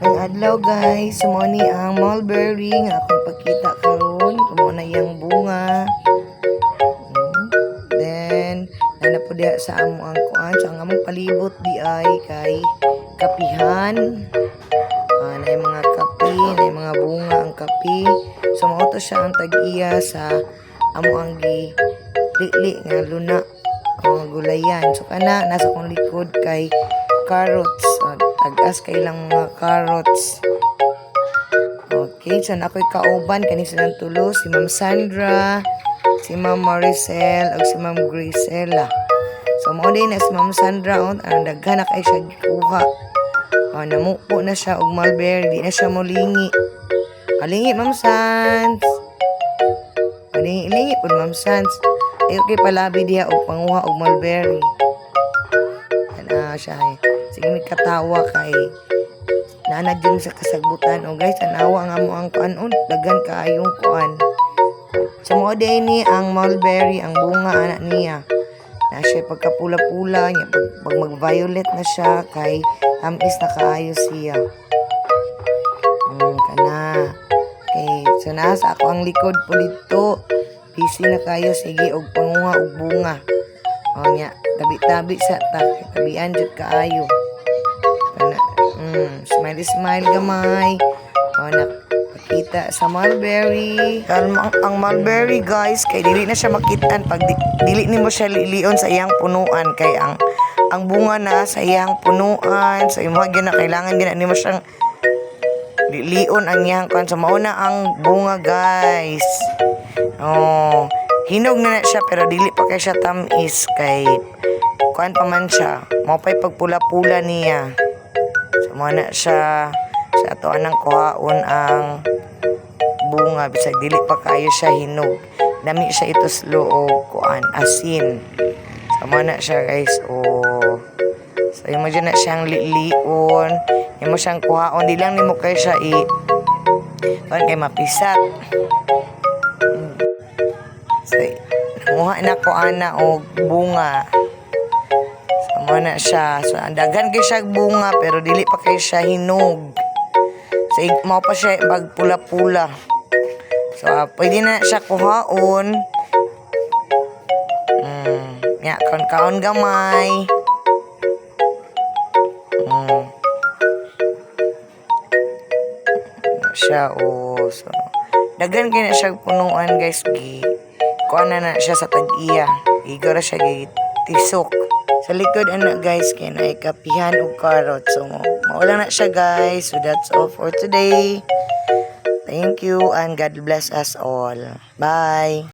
Ang adlaw guys, mo ni ang mulberry nga akong ipakita karon, mo na yang bunga. Then nana po diha sa amo ang kuan, sa among palibot di ay kay kapihan. Na mga kapi, na mga bunga ang kapi. So mao to siya ang tag-iya sa amo ang li nga luna ang gulayan. So kana nasa kong likod kay carrots. Tag-as kay lang mga carrots. Okay, so na ako'y kauban kani silang tulo, si Ma'am Sandra, si Ma'am Maricel, ug si Ma'am Grisela. So mao din na si Ma'am Sandra on, ang daghan na kay siya gikuha. Namupo na siya og mulberry, di na siya molingi. Alingi Ma'am Sans. Alingi pud Ma'am Sans. Ay okay palabi diha og panguha og mulberry. Ana siya eh. Sige may katawa kay nana dyan sa kasagbutan. O guys, tanawa nga mo ang kuan on, dagan kaayong kuan. So mo day ni ang mulberry, ang bunga anak niya. Na siya pagkapula-pula niya, pag mag-violet na siya kay amis na kaayo siya. Kana. Okay, so nasa ako ang likod po dito. Busy na kayo, sige, og panguha og bunga. O niya, tabi-tabi sa tabian jud kaayo. Kana, smile gamay. O nakita sa mulberry. Ang mulberry guys, kay dili na siya makitaan pag dili nimo siya lilion sa iyang punuan kay ang bunga na sa iyang punuan. So imo gyud na kailangan gyud nimo siyang lilion ang iyang kuan. So mao na ang bunga guys. Hinog na siya pero dili pa kay siya tamis kay kuan pa man siya. Mao pay pagpula-pula niya. So mao na siya sa ato anang kuhaon ang bunga bisag dili pa kayo siya hinog. Dami siya ito slow og kuan asin. So mao na siya guys. So imo dyan na siyang lilion. Imo siyang kuhaon, di lang nimo kay siya kuan kay mapisat. So nanguha na ko ana og bunga. So mao na siya. So andagan kay siya bunga pero dili pa kay siya hinog. So mao pa siya bag pula-pula. So pwede na siya kuhaon. Ya, kaon gamay. Siya so dagan kay na siya punuan guys kuan na siya sa tag-iya igara siya tisok sa likod ana guys kay na kapihan og carrot. So mao na siya guys. So that's all for today. Thank you and God bless us all. Bye.